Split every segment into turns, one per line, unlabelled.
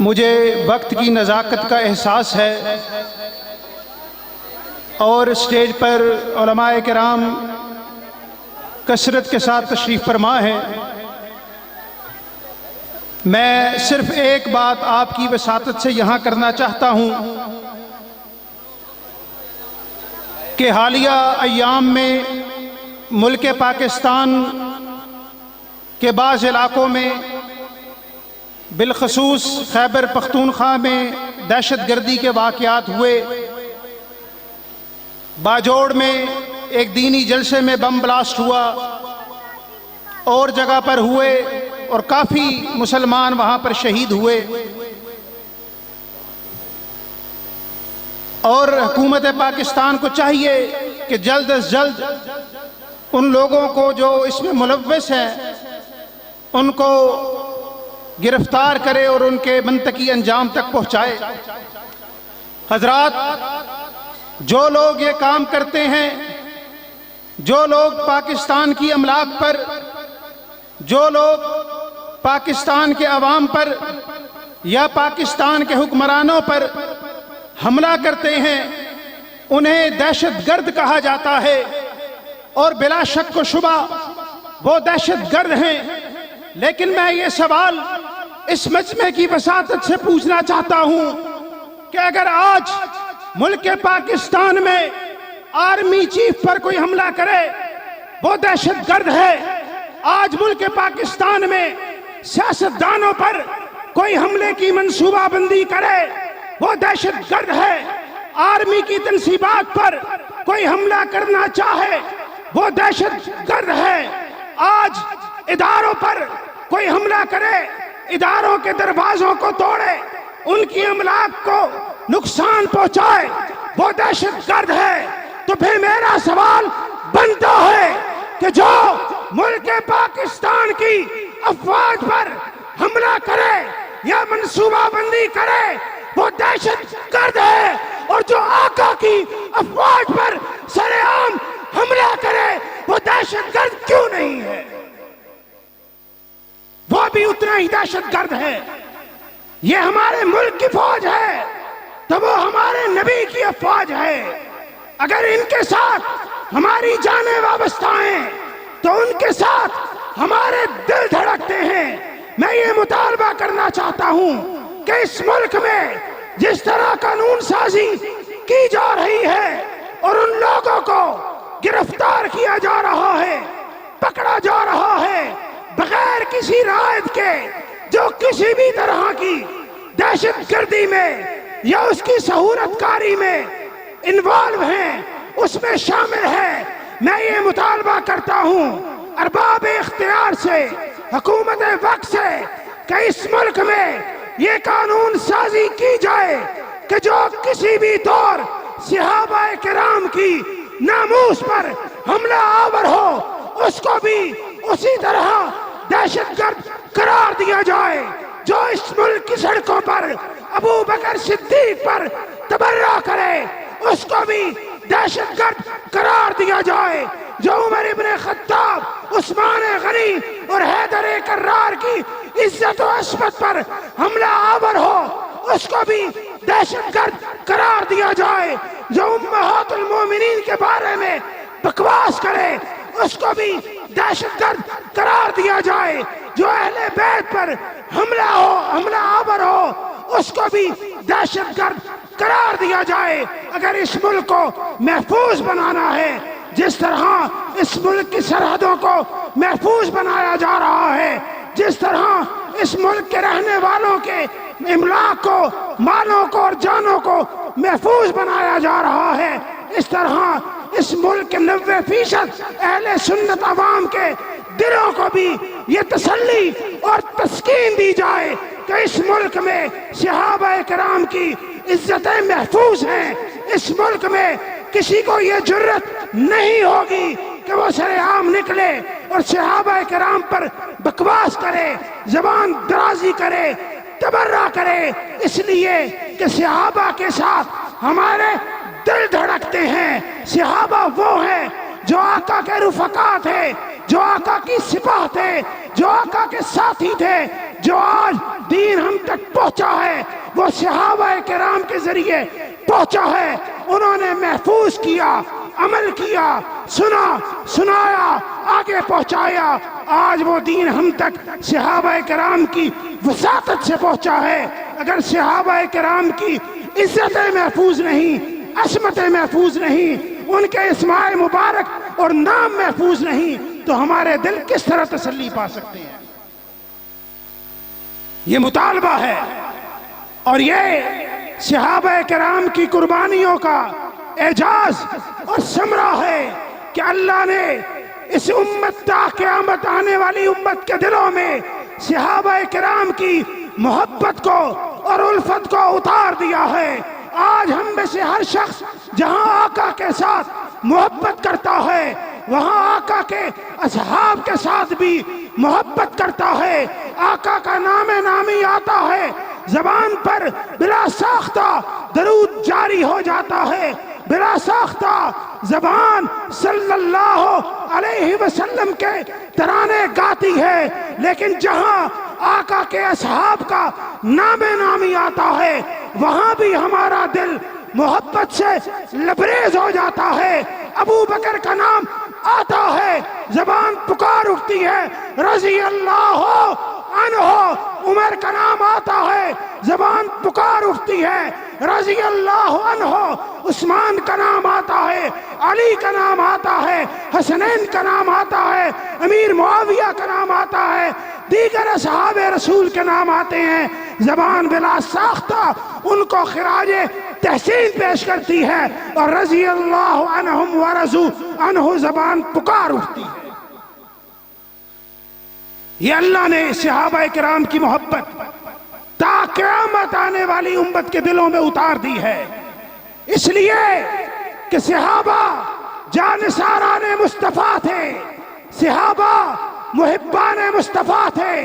مجھے وقت کی نزاکت کا احساس ہے اور اسٹیج پر علماء کرام کثرت کے ساتھ تشریف فرما ہیں۔ میں صرف ایک بات آپ کی وساطت سے یہاں کرنا چاہتا ہوں کہ حالیہ ایام میں ملک پاکستان کے بعض علاقوں میں بالخصوص خیبر پختونخوا میں دہشت گردی کے واقعات ہوئے۔ باجوڑ میں ایک دینی جلسے میں بم بلاسٹ ہوا، اور جگہ پر ہوئے، اور کافی مسلمان وہاں پر شہید ہوئے۔ اور حکومت پاکستان کو چاہیے کہ جلد از جلد ان لوگوں کو جو اس میں ملوث ہیں ان کو گرفتار کرے اور ان کے منطقی انجام تک پہنچائے۔ حضرات، جو لوگ یہ کام کرتے ہیں، جو لوگ پاکستان کی املاک پر، جو لوگ پاکستان کے عوام پر یا پاکستان کے حکمرانوں پر حملہ کرتے ہیں، انہیں دہشت گرد کہا جاتا ہے، اور بلا شک و شبہ وہ دہشت گرد ہیں۔ لیکن میں یہ سوال اس مجمع کی وساطت سے پوچھنا چاہتا ہوں کہ اگر آج ملک پاکستان میں آرمی چیف پر کوئی حملہ کرے وہ دہشت گرد ہے، آج ملک پاکستان میں سیاستدانوں پر کوئی حملے کی منصوبہ بندی کرے وہ دہشت گرد ہے، آرمی کی تنصیبات پر کوئی حملہ کرنا چاہے وہ دہشت گرد ہے، آج اداروں پر کوئی حملہ کرے، اداروں کے دروازوں کو توڑے، ان کی املاک کو نقصان پہنچائے وہ دہشت گرد ہے۔ تو پھر میرا سوال بنتا ہے کہ جو ملک پاکستان کی افواج پر حملہ کرے یا منصوبہ بندی کرے وہ دہشت گرد ہے، اور جو آقا کی افواج پر سر عام حملہ کرے وہ دہشت گرد کیوں نہیں ہے؟ وہ بھی اتنا ہی دہشت گرد ہے۔ یہ ہمارے ملک کی فوج ہے تو وہ ہمارے نبی کی افواج ہے۔ اگر ان کے ساتھ ہماری جانیں وابستہ ہیں تو ان کے ساتھ ہمارے دل دھڑکتے ہیں۔ میں یہ مطالبہ کرنا چاہتا ہوں کہ اس ملک میں جس طرح قانون سازی کی جا رہی ہے اور ان لوگوں کو گرفتار کیا جا رہا ہے، پکڑا جا رہا ہے بغیر کسی رعایت کے، جو کسی بھی طرح کی دہشت گردی میں یا اس کی سہولت کاری میں انوالو ہیں، اس میں شامل ہے، میں یہ مطالبہ کرتا ہوں ارباب اختیار سے، حکومت وقت سے، کہ اس ملک میں یہ قانون سازی کی جائے کہ جو کسی بھی طور صحابہ کرام کی ناموس پر حملہ آور ہو اس کو بھی اسی طرح دہشت گرد قرار دیا جائے۔ جو اس ملک کی سڑکوں پر ابو بکر صدیق پر تبرہ کرے اس کو بھی دہشت گرد قرار دیا جائے۔ جو عمر ابن خطاب، عثمان غنی اور حیدر کرار کی عزت و عصمت پر حملہ آور ہو اس کو بھی دہشت گرد قرار دیا جائے۔ جو امہات المومنین کے بارے میں بکواس کرے اس کو بھی دہشت گرد قرار دیا جائے۔ جو اہل بیت پر حملہ آور ہو اس کو بھی دہشت گرد قرار دیا جائے۔ اگر اس ملک کو محفوظ بنانا ہے، جس طرح اس ملک کی سرحدوں کو محفوظ بنایا جا رہا ہے، جس طرح اس ملک کے رہنے والوں کے املاک کو، مالوں کو اور جانوں کو محفوظ بنایا جا رہا ہے، اس طرح اس ملک کے 90% اہل سنت عوام کے دلوں کو بھی یہ تسلی اور تسکین دی جائے کہ اس ملک میں صحابہ کرام کی عزتیں محفوظ ہیں۔ اس ملک میں کسی کو یہ جرت نہیں ہوگی کہ وہ سر عام نکلے اور صحابہ کرام پر بکواس کرے، زبان درازی کرے، تبرہ کرے، اس لیے کہ صحابہ کے ساتھ ہمارے دل دھڑکتے ہیں۔ صحابہ وہ ہیں جو آقا کے رفقا تھے، جو آقا کی سپاہ تھے، جو آقا کے ساتھی تھے، جو آج دین ہم تک پہنچا ہے وہ صحابہ کرام کے ذریعے پہنچا ہے. انہوں نے محفوظ کیا، عمل کیا، سنا، سنایا، آگے پہنچایا. آج وہ دین ہم تک صحابہ کرام کی وساطت سے پہنچا ہے. اگر صحابہ کرام کی عزتیں محفوظ نہیں، عصمتیں محفوظ نہیں، ان کے اسماء مبارک اور نام محفوظ نہیں، تو ہمارے دل کس طرح تسلی پا سکتے ہیں؟ یہ مطالبہ ہے، اور یہ صحابہ کرام کی قربانیوں کا اعجاز اور ثمرہ ہے کہ اللہ نے اس امت تا قیامت آنے والی امت کے دلوں میں صحابہ کرام کی محبت کو اور الفت کو اتار دیا ہے. آج ہم میں سے ہر شخص جہاں آقا کے ساتھ محبت کرتا ہے، وہاں آقا کے اصحاب کے ساتھ بھی محبت کرتا ہے. آقا کا نام نامی آتا ہے، زبان پر بلا ساختہ درود جاری ہو جاتا ہے، بلا ساختہ زبان صلی اللہ علیہ وسلم کے ترانے گاتی ہے. لیکن جہاں آقا کے اصحاب کا نام نامی آتا ہے، وہاں بھی ہمارا دل محبت سے لبریز ہو جاتا ہے. ابو بکر کا نام آتا ہے، زبان پکار اٹھتی ہے رضی اللہ عنہ. عمر کا نام آتا ہے، زبان پکار اٹھتی ہے رضی اللہ عنہ. عثمان کا نام آتا ہے، علی کا نام آتا ہے، حسنین کا نام آتا ہے، امیر معاویہ کا نام آتا ہے، دیگر اصحاب رسول کے نام آتے ہیں. زبان بلا ساختہ ان کو خراج تحسین پیش کرتی ہے، اور رضی اللہ عنہم ورضوا عنہ زبان پکار اٹھتی ہے. یہ اللہ نے صحابہ کرام کی محبت تا قیامت آنے والی امت کے دلوں میں اتار دی ہے. اس لیے کہ صحابہ جانثاران مصطفیٰ تھے، صحابہ محبان مصطفیٰ تھے،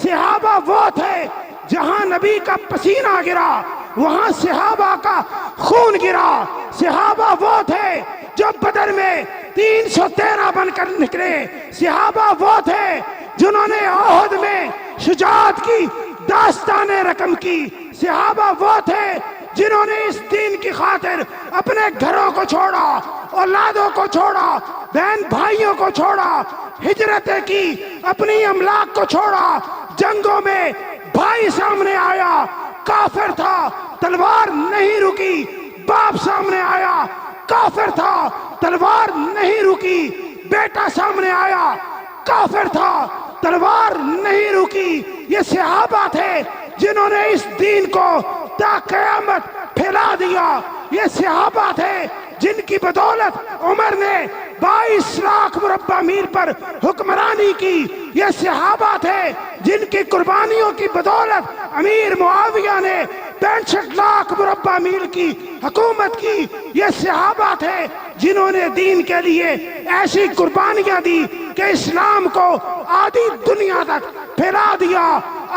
صحابہ وہ تھے جہاں نبی کا پسینہ گرا وہاں صحابہ کا خون گرا. صحابہ وہ تھے جو بدر میں 313 بن کر نکلے. صحابہ وہ تھے جنہوں نے احد میں شجاعت کی داستان رقم کی. صحابہ وہ تھے جنہوں نے اس دین کی خاطر اپنے گھروں کو چھوڑا، اولادوں کو چھوڑا، بہن بھائیوں کو چھوڑا، ہجرتیں کی، اپنی املاک کو چھوڑا. جنگوں میں بھائی سامنے آیا، کافر تھا، تلوار نہیں رکی. باپ سامنے آیا، کافر تھا، تلوار نہیں رکی. بیٹا سامنے آیا، کافر تھا، تلوار نہیں رکی. یہ صحابہ تھے جنہوں نے اس دین کو تا قیامت پھیلا دیا. یہ صحابہ تھے جن کی بدولت عمر نے 22 لاکھ مربع میل پر حکمرانی کی. یہ صحابہ تھے جن کی قربانیوں کی بدولت امیر معاویہ نے 65 لاکھ مربع میل کی حکومت کی. یہ صحابہ تھے جنہوں نے دین کے لیے ایسی قربانیاں دی کہ اسلام کو آدھی دنیا تک پھیلا دیا.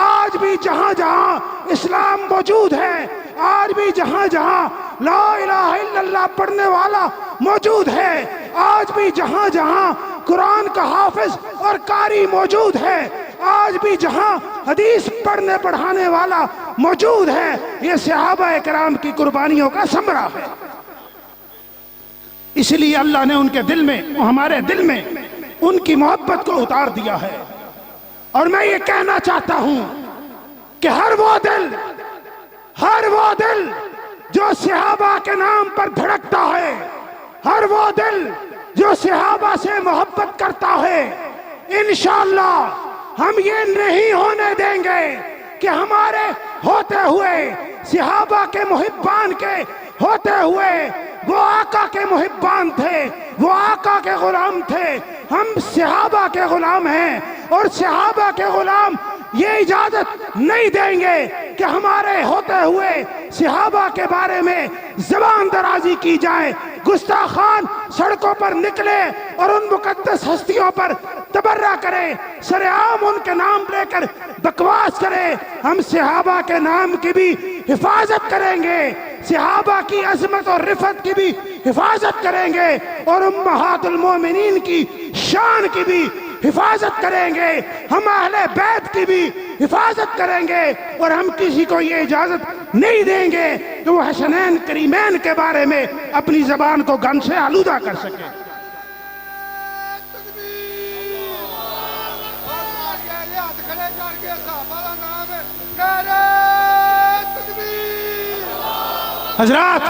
آج بھی جہاں جہاں اسلام موجود ہے، آج بھی جہاں جہاں لا الہ الا اللہ پڑھنے والا موجود ہے، آج بھی جہاں جہاں قرآن کا حافظ اور قاری موجود ہے، آج بھی جہاں حدیث پڑھنے پڑھانے والا موجود ہے، یہ صحابہ کرام کی قربانیوں کا ثمرہ ہے. اس لیے اللہ نے ان کے دل میں، ہمارے دل میں ان کی محبت کو اتار دیا ہے. اور میں یہ کہنا چاہتا ہوں کہ ہر وہ دل جو صحابہ کے نام پر دھڑکتا ہے، ہر وہ دل جو صحابہ سے محبت کرتا ہے، انشاءاللہ ہم یہ نہیں ہونے دیں گے کہ ہمارے ہوتے ہوئے صحابہ کے محبان کے ہوتے ہوئے وہ آقا کے محبان تھے، وہ آقا کے غلام تھے. ہم صحابہ کے غلام ہیں، اور صحابہ کے غلام یہ اجازت نہیں دیں گے کہ ہمارے ہوتے ہوئے صحابہ کے بارے میں زبان درازی کی جائے، گستاخان سڑکوں پر نکلے اور ان مقدس ہستیوں پر تبرہ کرے، سر عام ان کے نام لے کر بکواس کرے. ہم صحابہ کے نام کی بھی حفاظت کریں گے، صحابہ کی عظمت اور رفعت کی بھی حفاظت کریں گے، اور امہات المومنین کی شان کی بھی حفاظت کریں گے. ہم اہل بیت کی بھی حفاظت کریں گے، اور ہم کسی کو یہ اجازت نہیں دیں گے کہ وہ حسنین کریمین کے بارے میں اپنی زبان کو گن سے آلودہ کر سکے۔ حضرات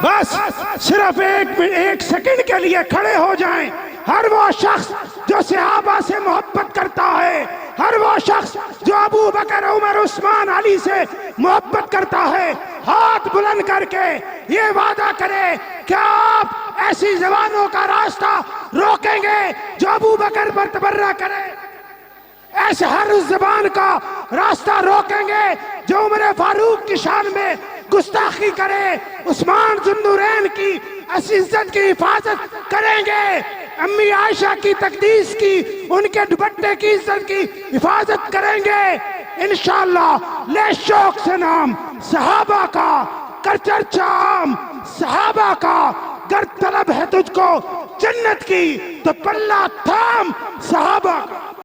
بس صرف ایک سیکنڈ کے لیے کھڑے ہو جائیں۔ ہر وہ شخص جو صحابہ سے محبت کرتا ہے، ہر وہ شخص جو ابو بکر عمر عثمان علی سے محبت کرتا ہے، ہاتھ بلند کر کے یہ وعدہ کرے کہ آپ ایسی زبانوں کا راستہ روکیں گے جو ابو بکر پر تبرہ کرے، ایسے ہر اس زبان کا راستہ روکیں گے جو عمر فاروق کی شان میں گستاخی کرے، عثمان ذو النورین کی عزت کی حفاظت کریں گے، امی عائشہ کی تقدیس کی، ان کے دوپٹے کی عزت کی حفاظت کریں گے انشاءاللہ۔ لے شوق سے نام صحابہ کا، کر چرچا عام صحابہ کا، گر طلب ہے تجھ کو جنت کی تو پلہ تھام صحابہ کا۔